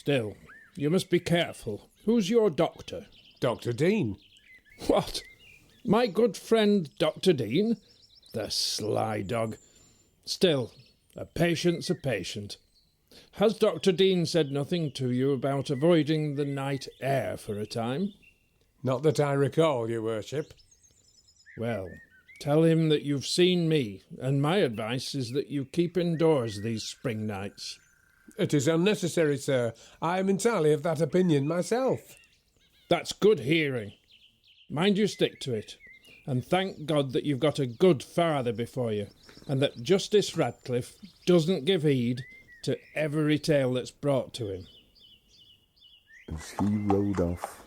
Still, you must be careful. Who's your doctor? Dr. Dean. What? My good friend Dr. Dean? The sly dog. Still, a patient's a patient. Has Dr. Dean said nothing to you about avoiding the night air for a time? Not that I recall, your worship. Well, tell him that you've seen me, and my advice is that you keep indoors these spring nights. It is unnecessary, sir. I am entirely of that opinion myself. That's good hearing. Mind you stick to it, and thank God that you've got a good father before you, and that Justice Radcliffe doesn't give heed to every tale that's brought to him. As he rode off,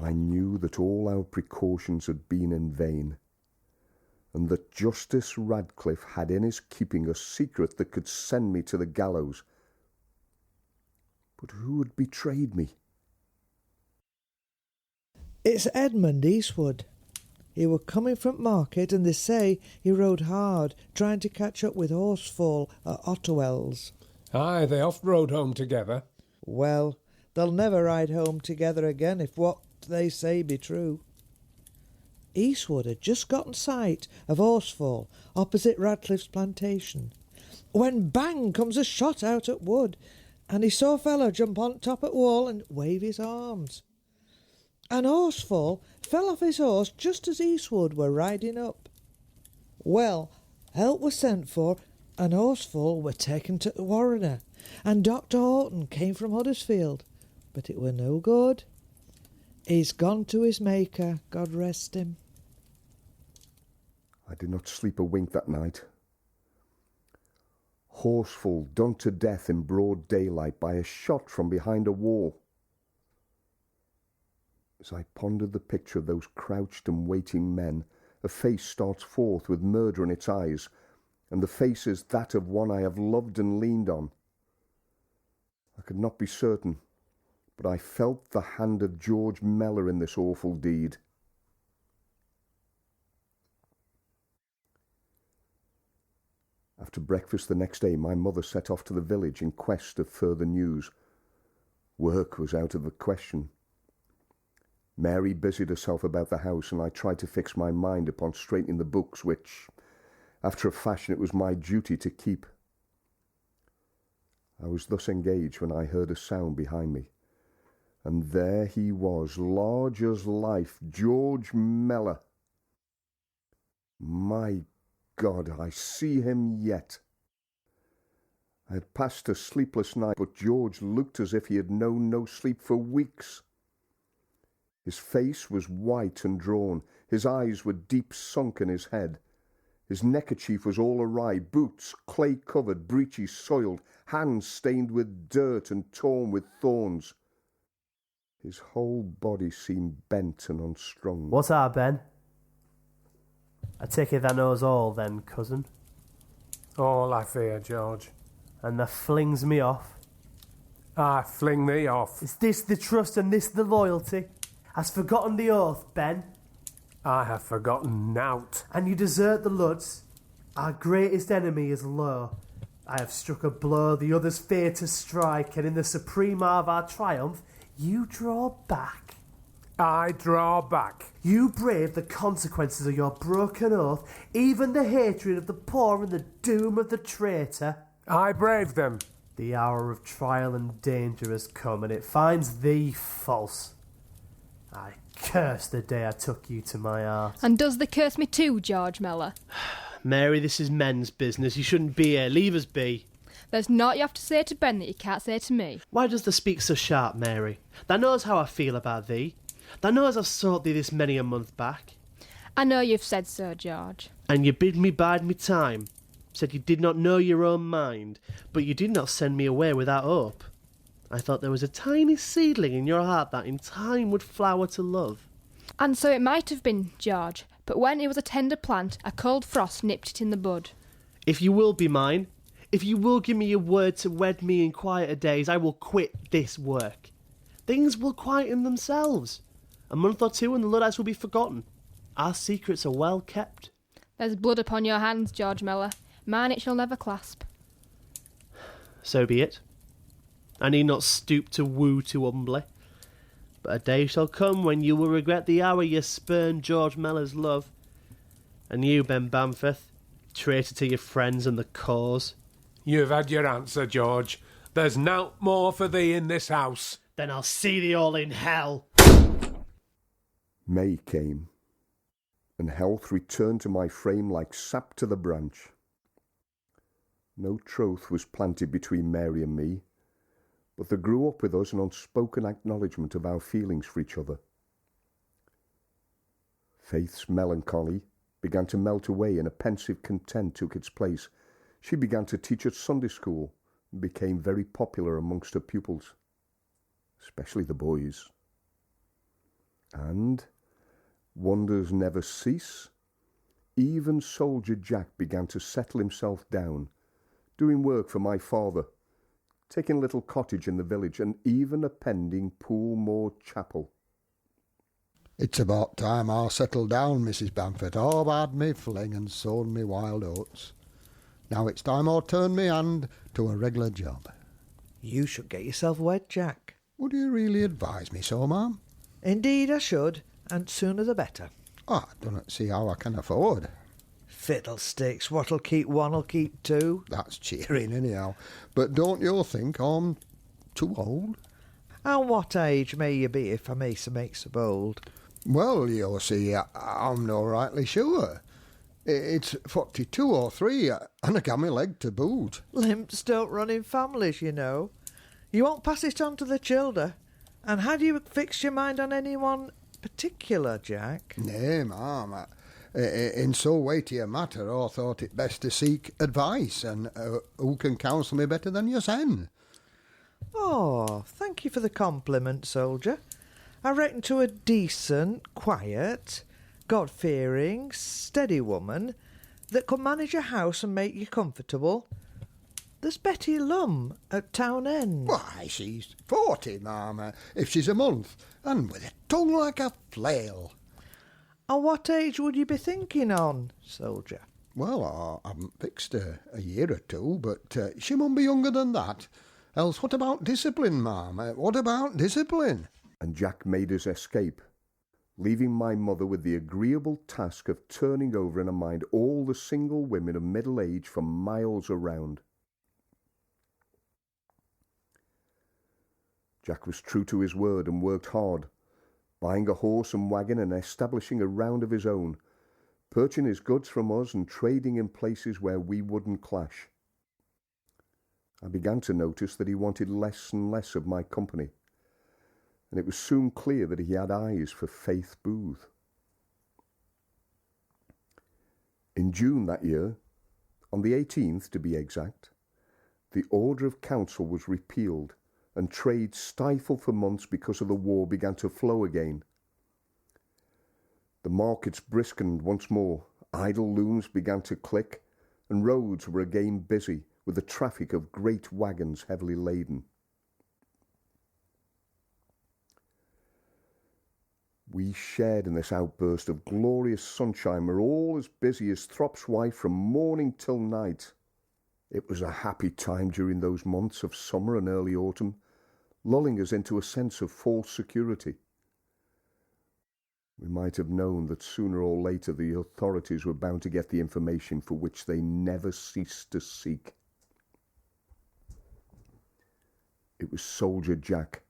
I knew that all our precautions had been in vain, and that Justice Radcliffe had in his keeping a secret that could send me to the gallows. But who had betrayed me? It's Edmund Eastwood. He were coming from market, and they say he rode hard, trying to catch up with Horsefall at Ottewells. Aye, they oft rode home together. Well, they'll never ride home together again if what they say be true. Eastwood had just gotten sight of Horsefall opposite Radcliffe's plantation, when bang comes a shot out at Wood, and he saw a fellow jump on top at wall and wave his arms. And Horsefall fell off his horse just as Eastwood were riding up. Well, help was sent for, and Horsefall were taken to the Warrener, and Dr. Horton came from Huddersfield, but it were no good. He's gone to his Maker, God rest him. I did not sleep a wink that night. Horsefall done to death in broad daylight by a shot from behind a wall. As I pondered the picture of those crouched and waiting men, a face starts forth with murder in its eyes, and the face is that of one I have loved and leaned on. I could not be certain, but I felt the hand of George Mellor in this awful deed. After breakfast the next day, my mother set off to the village in quest of further news. Work was out of the question. Mary busied herself about the house, and I tried to fix my mind upon straightening the books which, after a fashion, it was my duty to keep. I was thus engaged when I heard a sound behind me, and there he was, large as life, George Mellor. My God, I see him yet. I had passed a sleepless night, but George looked as if he had known no sleep for weeks. His face was white and drawn, his eyes were deep sunk in his head. His neckerchief was all awry, boots clay-covered, breeches soiled, hands stained with dirt and torn with thorns. His whole body seemed bent and unstrung. What's that, Ben? I take it that knows all then, cousin. All I fear, George. And that flings me off. Ah, fling thee off. Is this the trust and this the loyalty? Has forgotten the oath, Ben? I have forgotten nought. And you desert the Ludds? Our greatest enemy is low. I have struck a blow the others fear to strike, and in the supreme hour of our triumph, you draw back. I draw back. You brave the consequences of your broken oath, even the hatred of the poor and the doom of the traitor. I brave them. The hour of trial and danger has come, and it finds thee false. I curse the day I took you to my heart. And does they curse me too, George Mellor? Mary, this is men's business. You shouldn't be here. Leave us be. There's naught you have to say to Ben that you can't say to me. Why does thou speak so sharp, Mary? Thou knows how I feel about thee. Thou knows I've sought thee this many a month back. I know you've said so, George. And you bid me bide me time. Said you did not know your own mind, but you did not send me away without hope. I thought there was a tiny seedling in your heart that in time would flower to love. And so it might have been, George, but when it was a tender plant, a cold frost nipped it in the bud. If you will be mine, if you will give me your word to wed me in quieter days, I will quit this work. Things will quieten themselves. A month or two and the Luddites will be forgotten. Our secrets are well kept. There's blood upon your hands, George Mellor. Mine it shall never clasp. So be it. I need not stoop to woo too humbly. But a day shall come when you will regret the hour you spurned George Mellor's love. And you, Ben Bamford, traitor to your friends and the cause. You've had your answer, George. There's nought more for thee in this house. Then I'll see thee all in hell. May came, and health returned to my frame like sap to the branch. No troth was planted between Mary and me, but there grew up with us an unspoken acknowledgement of our feelings for each other. Faith's melancholy began to melt away and a pensive content took its place. She began to teach at Sunday school and became very popular amongst her pupils, especially the boys. And, wonders never cease, even Soldier Jack began to settle himself down, doing work for my father, taking a little cottage in the village and even appending Poolmore Chapel. It's about time I settled down, Mrs. Bamford. I've had me fling and sown me wild oats. Now it's time I turned me hand to a regular job. You should get yourself wed, Jack. Would you really advise me so, ma'am? Indeed I should, and sooner the better. I don't see how I can afford. Fiddlesticks, what'll keep one'll keep two. That's cheering anyhow. But don't you think I'm too old? And what age may you be, if I may so make so bold? Well, you see, I'm not rightly sure. It's 42 or 3, and I got my leg to boot. Limps don't run in families, you know. You won't pass it on to the childer. And had you fixed your mind on anyone particular, Jack? Nay, ma'am. In so weighty a matter, I thought it best to seek advice, and who can counsel me better than yourself? Oh, thank you for the compliment, soldier. I reckon to a decent, quiet, God-fearing, steady woman that could manage a house and make you comfortable. There's Betty Lum at Town End. Why, she's 40, ma'am, if she's a month, and with a tongue like a flail. And what age would you be thinking on, soldier? Well, I haven't fixed her a year or two, but she must be younger than that. Else what about discipline, ma'am? What about discipline? And Jack made his escape, leaving my mother with the agreeable task of turning over in her mind all the single women of middle age for miles around. Jack was true to his word and worked hard, buying a horse and wagon and establishing a round of his own, purchasing his goods from us and trading in places where we wouldn't clash. I began to notice that he wanted less and less of my company, and it was soon clear that he had eyes for Faith Booth. In June that year, on the 18th to be exact, the Order of Council was repealed and trade stifled for months because of the war began to flow again. The markets briskened once more, idle looms began to click, and roads were again busy with the traffic of great wagons heavily laden. We shared in this outburst of glorious sunshine, were all as busy as Throp's wife from morning till night. It was a happy time during those months of summer and early autumn, lulling us into a sense of false security. We might have known that sooner or later the authorities were bound to get the information for which they never ceased to seek. It was Soldier Jack,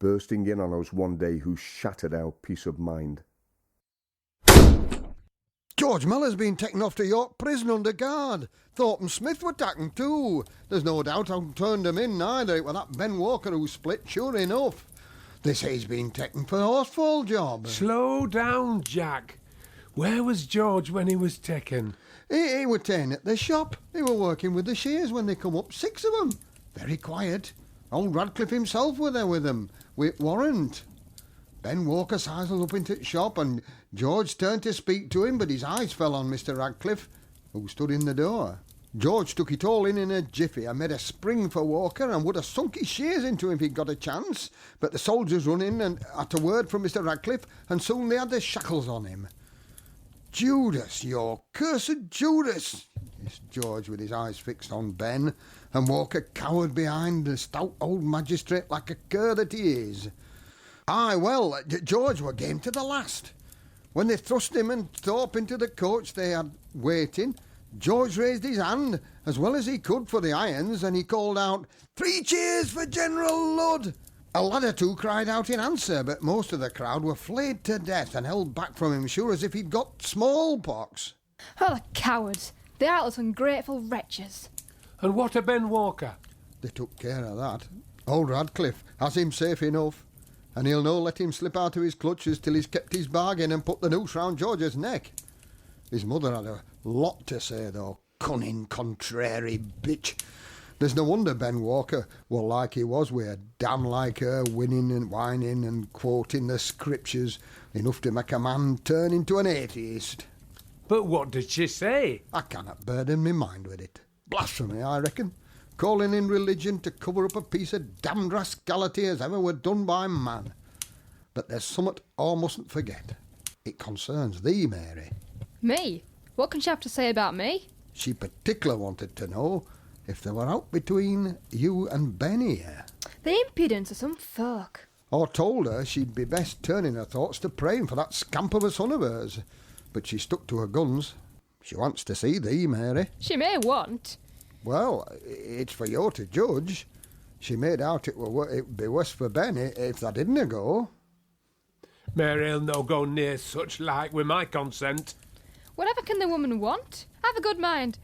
bursting in on us one day, who shattered our peace of mind. George Mellor's been taken off to York Prison under guard. Thorpe and Smith were taken too. There's no doubt I turned them in neither. It was that Ben Walker who split, sure enough. They say he's been taken for a horsefall job. Slow down, Jack. Where was George when he was taken? He were taken at the shop. He were working with the shears when they come up, 6 of them. Very quiet. Old Radcliffe himself were there with them, with warrant. Ben Walker sidled up into the shop and George turned to speak to him, but his eyes fell on Mr. Radcliffe, who stood in the door. George took it all in a jiffy and made a spring for Walker and would have sunk his shears into him if he'd got a chance. But the soldiers run in and at a word from Mr. Radcliffe, and soon they had their shackles on him. Judas, your cursed Judas! It's George with his eyes fixed on Ben, and Walker cowered behind the stout old magistrate like a cur that he is. Aye, well, George were game to the last. When they thrust him and Thorpe into the coach they had waiting, George raised his hand as well as he could for the irons, and he called out, "3 cheers for General Ludd!" A lad or two cried out in answer, but most of the crowd were flayed to death and held back from him, sure as if he'd got smallpox. Oh, the cowards! The heartless, ungrateful wretches! And what of Ben Walker? They took care of that. Old Radcliffe has him safe enough, and he'll no let him slip out of his clutches till he's kept his bargain and put the noose round George's neck. His mother had a lot to say, though. Cunning, contrary bitch. There's no wonder Ben Walker were like he was, with a dam like her, winning and whining and quoting the scriptures, enough to make a man turn into an atheist. But what did she say? I cannot burden me mind with it. Blasphemy, I reckon. Calling in religion to cover up a piece of damned rascality as ever were done by man. But there's summat I mustn't forget. It concerns thee, Mary. Me? What can she have to say about me? She particular wanted to know if there were out between you and Ben here. The impudence of some folk. I told her she'd be best turning her thoughts to praying for that scamp of a son of hers. But she stuck to her guns. She wants to see thee, Mary. She may want. Well, it's for you to judge. She made out it'd be worse for Ben if that didn't go. Mary'll no go near such like with my consent. Whatever can the woman want? Have a good mind.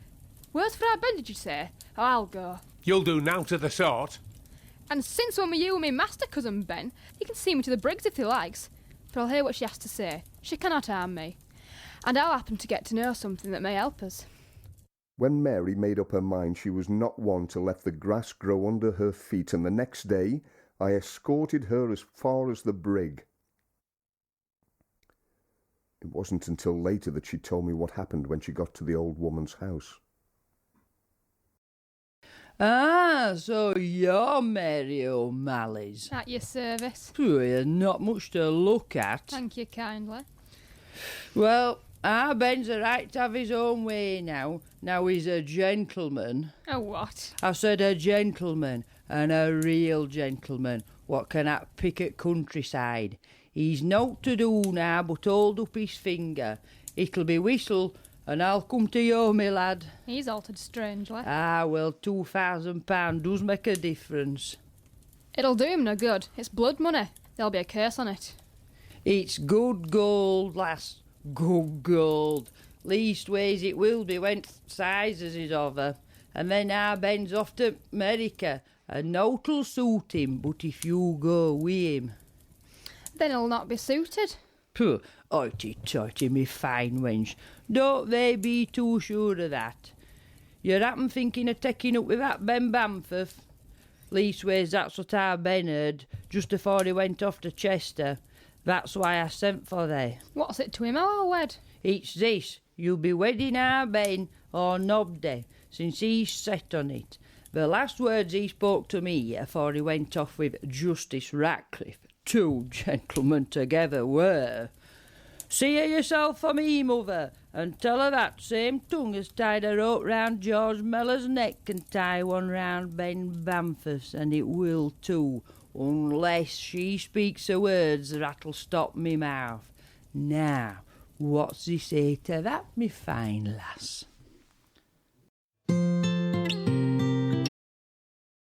Worse for our Ben, did you say? Oh, I'll go. You'll do nowt of the sort. And since when were you and me master, cousin Ben, he can see me to the Briggs if he likes. But I'll hear what she has to say. She cannot harm me. And I'll happen to get to know something that may help us. When Mary made up her mind she was not one to let the grass grow under her feet, and the next day I escorted her as far as the brig. It wasn't until later that she told me what happened when she got to the old woman's house. Ah, so you're Mary O'Malley's. At your service. You're not much to look at. Thank you kindly. Well, our Ben's a right to have his own way now. Now he's a gentleman. A what? I said a gentleman, and a real gentleman. What can that picket countryside? He's nought to do now but hold up his finger. It'll be whistle, and I'll come to you, me lad. He's altered strangely. Ah, well, £2,000 does make a difference. It'll do him no good. It's blood money. There'll be a curse on it. It's good gold, lass. Good gold. Leastways it will be when sizes is over. And then our Ben's off to America, and nought'll suit him, but if you go with him. Then he'll not be suited. Puh, hoity-toity, me fine wench. Don't they be too sure of that. You happen thinking of taking up with that Ben Bamforth? Leastways, that's what our Ben heard, just afore he went off to Chester. That's why I sent for thee. What's it to him I'll wed? It's this. You'll be wedding our Ben or Nobday, since he's set on it. The last words he spoke to me afore he went off with Justice Ratcliffe, 2 gentlemen together, were, "See her yourself for me, mother, and tell her that same tongue has tied a rope round George Mellor's neck can tie one round Ben Bamforth's, and it will too, unless she speaks the words that'll stop me mouth. Now, what's he say to that, me fine lass?"